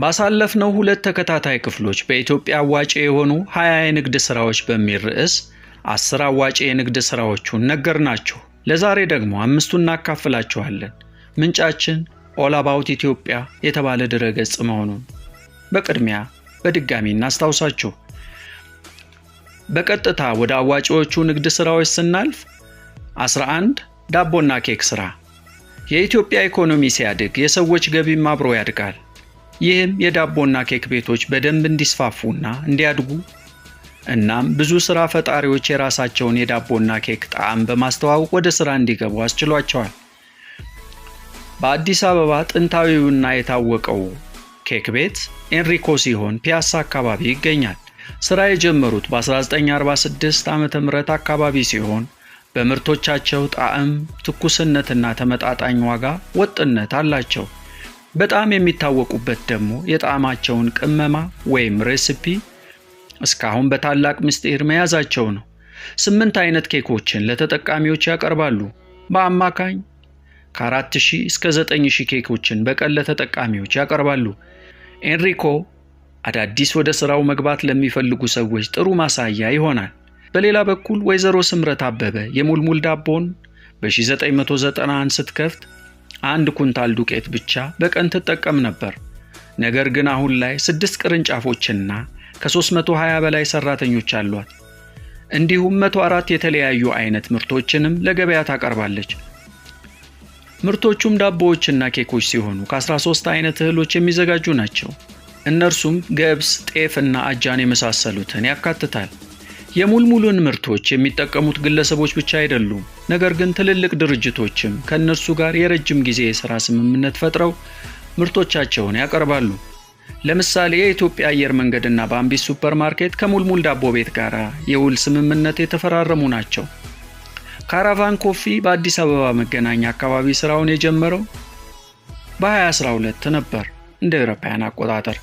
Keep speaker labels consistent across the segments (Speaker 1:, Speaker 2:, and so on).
Speaker 1: ባሳለፍነው ሁለት ተከታታይ ክፍሎች በኢትዮጵያ አዋጪ የሆኑ 20 የንግድ ስራዎች በሚል ርዕስ 10 አዋጪ የንግድ ስራዎችን ነገርናችሁ። ለዛሬ ደግሞ አምስቱን እናካፍላችኋለን። ምንጫችን ኦል አባውት ኢትዮጵያ የተባለ ድረገጽ መሆኑን በቅድሚያ በድጋሚ እናስታውሳችሁ። በቀጥታ ወደ አዋጪዎቹ ንግድ ስራዎች ስናልፍ 11 ዳቦና ኬክ ስራ። የኢትዮጵያ ኢኮኖሚ ሲያድግ የሰዎች ገቢም አብሮ ያድጋል። ይህም የዳቦና ኬክ ቤቶች በደንብ እንዲስፋፉና እንዲያድጉ እናም ብዙ ስራ ፈጣሪዎች የራሳቸውን የዳቦና ኬክ ጣዕም በማስተዋወቅ ወደ ስራ እንዲገቡ አስችሏቸዋል። በአዲስ አበባ ጥንታዊውና የታወቀው ኬክ ቤት ኤንሪኮ ሲሆን ፒያሳ አካባቢ ይገኛል። ስራ የጀመሩት በ1946 ዓመተ ምህረት አካባቢ ሲሆን በምርቶቻቸው ጣዕም፣ ትኩስነትና ተመጣጣኝ ዋጋ ወጥነት አላቸው። በጣም የሚታወቁበት ደግሞ የጣዕማቸውን ቅመማ ወይም ሬሲፒ እስካሁን በታላቅ ምስጢር መያዛቸው ነው። 8 አይነት ኬኮችን ለተጠቃሚዎች ያቀርባሉ። በአማካኝ ከ4000 እስከ 9000 ኬኮችን በቀን ለተጠቃሚዎች ያቀርባሉ። ኤንሪኮ አዳዲስ ወደ ስራው መግባት ለሚፈልጉ ሰዎች ጥሩ ማሳያ ይሆናል። በሌላ በኩል ወይዘሮ ስምረት አበበ የሙልሙል ዳቦን በ1991 ስትከፍት 1 ኩንታል ዱቄት ብቻ በቀን ትጠቀም ነበር። ነገር ግን አሁን ላይ 6 ቅርንጫፎችና ከ320 በላይ ሰራተኞች አሏት። እንዲሁም 104 የተለያዩ አይነት ምርቶችንም ለገበያ ታቀርባለች። ምርቶቹም ዳቦዎችና ኬኮች ሲሆኑ ከ13 አይነት እህሎች የሚዘጋጁ ናቸው። እነርሱም ገብስ፣ ጤፍና አጃን የመሳሰሉትን ያካትታል። የሙልሙልን ምርቶች የሚጠቀሙት ግለሰቦች ብቻ አይደሉም። ነገር ግን ትልልቅ ድርጅቶችም ከነርሱ ጋር የረጅም ጊዜ የሥራ ስምምነት ፈጥረው ምርቶቻቸውን ያቀርባሉ። ለምሳሌ የኢትዮጵያ አየር መንገድና ባምቢስ ሱፐርማርኬት ከሙልሙል ዳቦ ቤት ጋር የውል ስምምነት የተፈራረሙ ናቸው። ካራቫን ኮፊ በአዲስ አበባ መገናኛ አካባቢ ስራውን የጀመረው በ2012 ነበር እንደ አውሮፓውያን አቆጣጠር።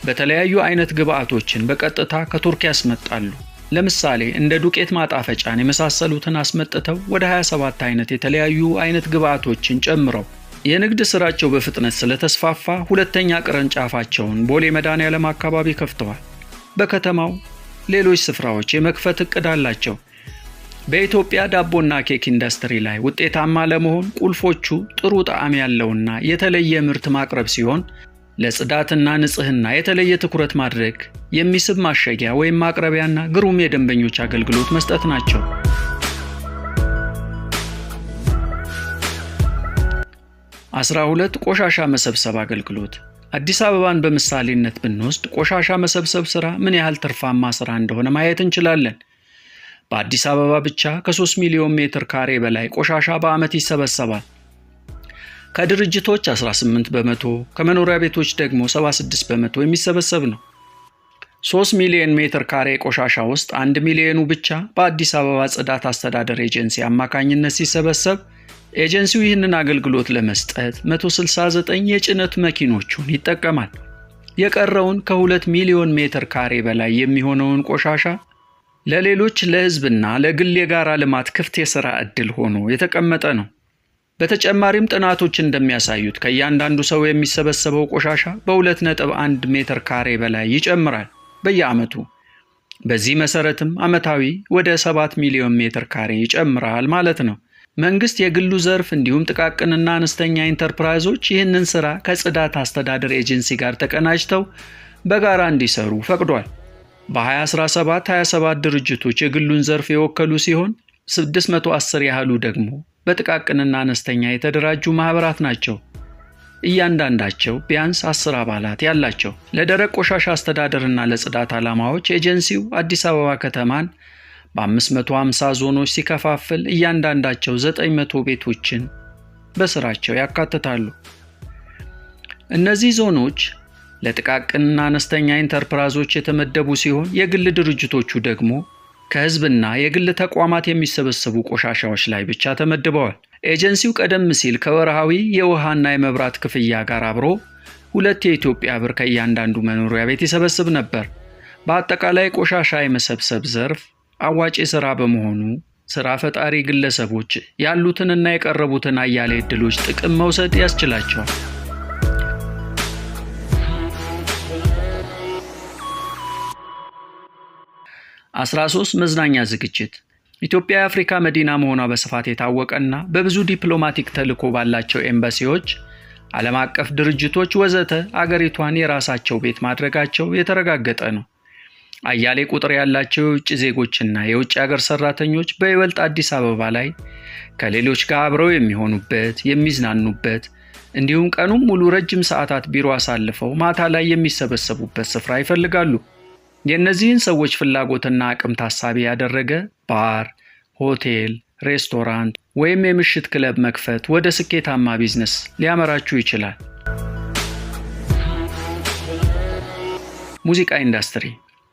Speaker 1: በተለያዩ አይነት ግብአቶችን በቀጥታ ከቱርክ ያስመጣሉ። ለምሳሌ እንደ ዱቄት ማጣፈጫን የመሳሰሉትን አስመጥተው ወደ 27 አይነት የተለያዩ አይነት ግብአቶችን ጨምረው የንግድ ስራቸው በፍጥነት ስለተስፋፋ ሁለተኛ ቅርንጫፋቸውን ቦሌ መድኃኔዓለም አካባቢ ከፍተዋል። በከተማው ሌሎች ስፍራዎች የመክፈት እቅድ አላቸው። በኢትዮጵያ ዳቦና ኬክ ኢንዱስትሪ ላይ ውጤታማ ለመሆን ቁልፎቹ ጥሩ ጣዕም ያለውና የተለየ ምርት ማቅረብ ሲሆን ለጽዳትና ንጽህና የተለየ ትኩረት ማድረግ፣ የሚስብ ማሸጊያ ወይም ማቅረቢያና ግሩም የደንበኞች አገልግሎት መስጠት ናቸው። 12 ቆሻሻ መሰብሰብ አገልግሎት። አዲስ አበባን በምሳሌነት ብንወስድ ቆሻሻ መሰብሰብ ስራ ምን ያህል ትርፋማ ስራ እንደሆነ ማየት እንችላለን። በአዲስ አበባ ብቻ ከ3 ሚሊዮን ሜትር ካሬ በላይ ቆሻሻ በአመት ይሰበሰባል። ከድርጅቶች 18 በመቶ፣ ከመኖሪያ ቤቶች ደግሞ 76 በመቶ የሚሰበሰብ ነው። 3 ሚሊዮን ሜትር ካሬ ቆሻሻ ውስጥ 1 ሚሊዮኑ ብቻ በአዲስ አበባ ጽዳት አስተዳደር ኤጀንሲ አማካኝነት ሲሰበሰብ ኤጀንሲው ይህንን አገልግሎት ለመስጠት 169 የጭነት መኪኖቹን ይጠቀማል። የቀረውን ከ2 ሚሊዮን ሜትር ካሬ በላይ የሚሆነውን ቆሻሻ ለሌሎች ለህዝብና ለግል የጋራ ልማት ክፍት የሥራ ዕድል ሆኖ የተቀመጠ ነው። በተጨማሪም ጥናቶች እንደሚያሳዩት ከእያንዳንዱ ሰው የሚሰበሰበው ቆሻሻ በ2.1 ሜትር ካሬ በላይ ይጨምራል በየዓመቱ። በዚህ መሰረትም ዓመታዊ ወደ 7 ሚሊዮን ሜትር ካሬ ይጨምራል ማለት ነው። መንግስት፣ የግሉ ዘርፍ እንዲሁም ጥቃቅንና አነስተኛ ኢንተርፕራይዞች ይህንን ስራ ከጽዳት አስተዳደር ኤጀንሲ ጋር ተቀናጅተው በጋራ እንዲሰሩ ፈቅዷል። በ2017 27 ድርጅቶች የግሉን ዘርፍ የወከሉ ሲሆን 610 ያህሉ ደግሞ በጥቃቅንና አነስተኛ የተደራጁ ማህበራት ናቸው። እያንዳንዳቸው ቢያንስ 10 አባላት ያላቸው። ለደረቅ ቆሻሻ አስተዳደርና ለጽዳት ዓላማዎች ኤጀንሲው አዲስ አበባ ከተማን በ550 ዞኖች ሲከፋፍል እያንዳንዳቸው 900 ቤቶችን በስራቸው ያካትታሉ። እነዚህ ዞኖች ለጥቃቅንና አነስተኛ ኢንተርፕራይዞች የተመደቡ ሲሆን የግል ድርጅቶቹ ደግሞ ከህዝብና የግል ተቋማት የሚሰበሰቡ ቆሻሻዎች ላይ ብቻ ተመድበዋል። ኤጀንሲው ቀደም ሲል ከወርሃዊ የውሃና የመብራት ክፍያ ጋር አብሮ 2 የኢትዮጵያ ብር ከእያንዳንዱ መኖሪያ ቤት ይሰበስብ ነበር። በአጠቃላይ ቆሻሻ የመሰብሰብ ዘርፍ አዋጪ ስራ በመሆኑ ስራ ፈጣሪ ግለሰቦች ያሉትንና የቀረቡትን አያሌ ዕድሎች ጥቅም መውሰድ ያስችላቸዋል። 13 መዝናኛ ዝግጅት። ኢትዮጵያ የአፍሪካ መዲና መሆኗ በስፋት የታወቀና በብዙ ዲፕሎማቲክ ተልዕኮ ባላቸው ኤምባሲዎች፣ ዓለም አቀፍ ድርጅቶች ወዘተ አገሪቷን የራሳቸው ቤት ማድረጋቸው የተረጋገጠ ነው። አያሌ ቁጥር ያላቸው የውጭ ዜጎችና የውጭ ሀገር ሰራተኞች በይበልጥ አዲስ አበባ ላይ ከሌሎች ጋር አብረው የሚሆኑበት፣ የሚዝናኑበት እንዲሁም ቀኑን ሙሉ ረጅም ሰዓታት ቢሮ አሳልፈው ማታ ላይ የሚሰበሰቡበት ስፍራ ይፈልጋሉ። የእነዚህን ሰዎች ፍላጎትና አቅም ታሳቢ ያደረገ ባር፣ ሆቴል፣ ሬስቶራንት ወይም የምሽት ክለብ መክፈት ወደ ስኬታማ ቢዝነስ ሊያመራችሁ ይችላል። ሙዚቃ ኢንዱስትሪ።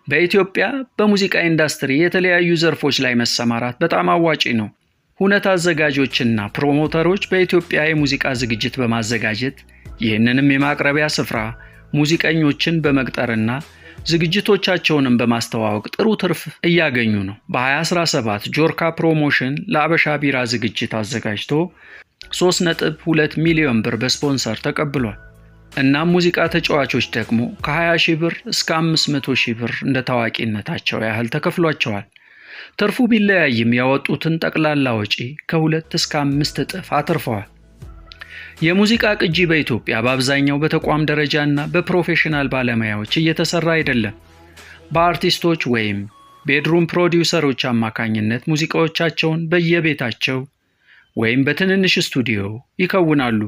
Speaker 1: በኢትዮጵያ በሙዚቃ ኢንዱስትሪ የተለያዩ ዘርፎች ላይ መሰማራት በጣም አዋጪ ነው። ሁነት አዘጋጆችና ፕሮሞተሮች በኢትዮጵያ የሙዚቃ ዝግጅት በማዘጋጀት ይህንንም የማቅረቢያ ስፍራ ሙዚቀኞችን በመቅጠርና ዝግጅቶቻቸውንም በማስተዋወቅ ጥሩ ትርፍ እያገኙ ነው። በ2017 ጆርካ ፕሮሞሽን ለአበሻ ቢራ ዝግጅት አዘጋጅቶ 3.2 ሚሊዮን ብር በስፖንሰር ተቀብሏል። እናም ሙዚቃ ተጫዋቾች ደግሞ ከ20 ሺህ ብር እስከ 500 ሺህ ብር እንደ ታዋቂነታቸው ያህል ተከፍሏቸዋል። ትርፉ ቢለያይም ያወጡትን ጠቅላላ ወጪ ከ2 እስከ 5 እጥፍ አትርፈዋል። የሙዚቃ ቅጂ በኢትዮጵያ በአብዛኛው በተቋም ደረጃና በፕሮፌሽናል ባለሙያዎች እየተሰራ አይደለም። በአርቲስቶች ወይም ቤድሩም ፕሮዲውሰሮች አማካኝነት ሙዚቃዎቻቸውን በየቤታቸው ወይም በትንንሽ ስቱዲዮ ይከውናሉ።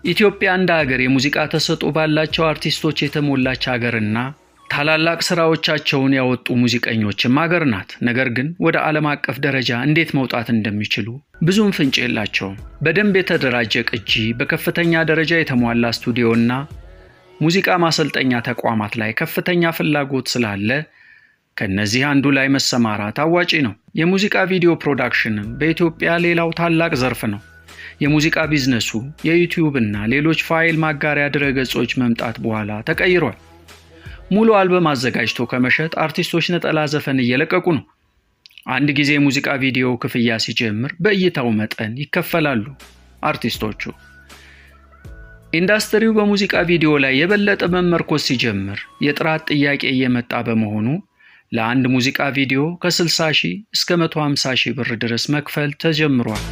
Speaker 1: ኢትዮጵያ እንደ ሀገር የሙዚቃ ተሰጥኦ ባላቸው አርቲስቶች የተሞላች ሀገርና ታላላቅ ስራዎቻቸውን ያወጡ ሙዚቀኞችም ሀገር ናት። ነገር ግን ወደ ዓለም አቀፍ ደረጃ እንዴት መውጣት እንደሚችሉ ብዙም ፍንጭ የላቸውም። በደንብ የተደራጀ ቅጂ፣ በከፍተኛ ደረጃ የተሟላ ስቱዲዮና ሙዚቃ ማሰልጠኛ ተቋማት ላይ ከፍተኛ ፍላጎት ስላለ ከነዚህ አንዱ ላይ መሰማራት አዋጪ ነው። የሙዚቃ ቪዲዮ ፕሮዳክሽንም በኢትዮጵያ ሌላው ታላቅ ዘርፍ ነው። የሙዚቃ ቢዝነሱ የዩቲዩብ እና ሌሎች ፋይል ማጋሪያ ድረገጾች መምጣት በኋላ ተቀይሯል። ሙሉ አልበም አዘጋጅቶ ከመሸጥ አርቲስቶች ነጠላ ዘፈን እየለቀቁ ነው። አንድ ጊዜ የሙዚቃ ቪዲዮ ክፍያ ሲጀምር በእይታው መጠን ይከፈላሉ አርቲስቶቹ። ኢንዱስትሪው በሙዚቃ ቪዲዮ ላይ የበለጠ መመርኮዝ ሲጀምር የጥራት ጥያቄ እየመጣ በመሆኑ ለአንድ ሙዚቃ ቪዲዮ ከ60 ሺህ እስከ 150 ሺህ ብር ድረስ መክፈል ተጀምሯል።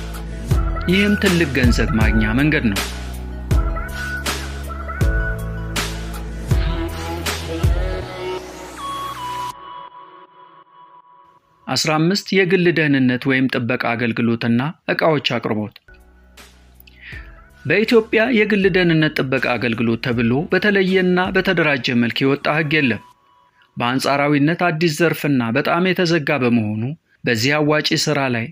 Speaker 1: ይህም ትልቅ ገንዘብ ማግኛ መንገድ ነው። 15 የግል ደህንነት ወይም ጥበቃ አገልግሎትና ዕቃዎች አቅርቦት። በኢትዮጵያ የግል ደህንነት ጥበቃ አገልግሎት ተብሎ በተለየና በተደራጀ መልክ የወጣ ሕግ የለም። በአንጻራዊነት አዲስ ዘርፍና በጣም የተዘጋ በመሆኑ በዚህ አዋጪ ሥራ ላይ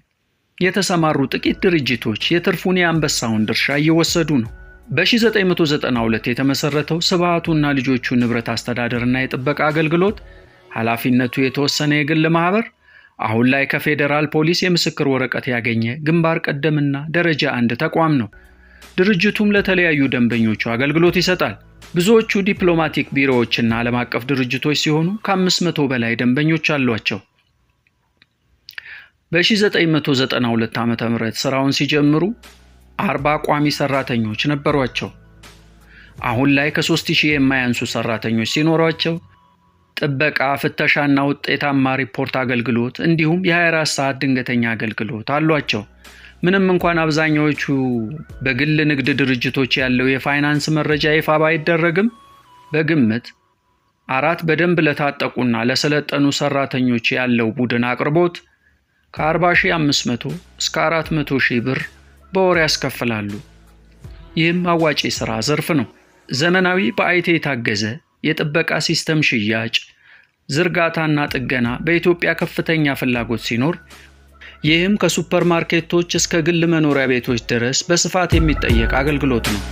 Speaker 1: የተሰማሩ ጥቂት ድርጅቶች የትርፉን የአንበሳውን ድርሻ እየወሰዱ ነው። በ1992 የተመሰረተው ስብሃቱና ልጆቹ ንብረት አስተዳደርና የጥበቃ አገልግሎት ኃላፊነቱ የተወሰነ የግል ማህበር አሁን ላይ ከፌደራል ፖሊስ የምስክር ወረቀት ያገኘ ግንባር ቀደምና ደረጃ 1 ተቋም ነው። ድርጅቱም ለተለያዩ ደንበኞቹ አገልግሎት ይሰጣል። ብዙዎቹ ዲፕሎማቲክ ቢሮዎችና ዓለም አቀፍ ድርጅቶች ሲሆኑ ከ500 በላይ ደንበኞች አሏቸው። በ1992 ዓ.ም ስራውን ሲጀምሩ 40 ቋሚ ሰራተኞች ነበሯቸው። አሁን ላይ ከ3000 የማያንሱ ሰራተኞች ሲኖሯቸው ጥበቃ፣ ፍተሻና ውጤታማ ሪፖርት አገልግሎት እንዲሁም የ24 ሰዓት ድንገተኛ አገልግሎት አሏቸው። ምንም እንኳን አብዛኛዎቹ በግል ንግድ ድርጅቶች ያለው የፋይናንስ መረጃ ይፋ ባይደረግም በግምት 4 በደንብ ለታጠቁና ለሰለጠኑ ሰራተኞች ያለው ቡድን አቅርቦት ከ40,500 እስከ 400,000 ብር በወር ያስከፍላሉ። ይህም አዋጪ ሥራ ዘርፍ ነው። ዘመናዊ በአይቲ የታገዘ የጥበቃ ሲስተም ሽያጭ፣ ዝርጋታና ጥገና በኢትዮጵያ ከፍተኛ ፍላጎት ሲኖር ይህም ከሱፐርማርኬቶች እስከ ግል መኖሪያ ቤቶች ድረስ በስፋት የሚጠየቅ አገልግሎት ነው።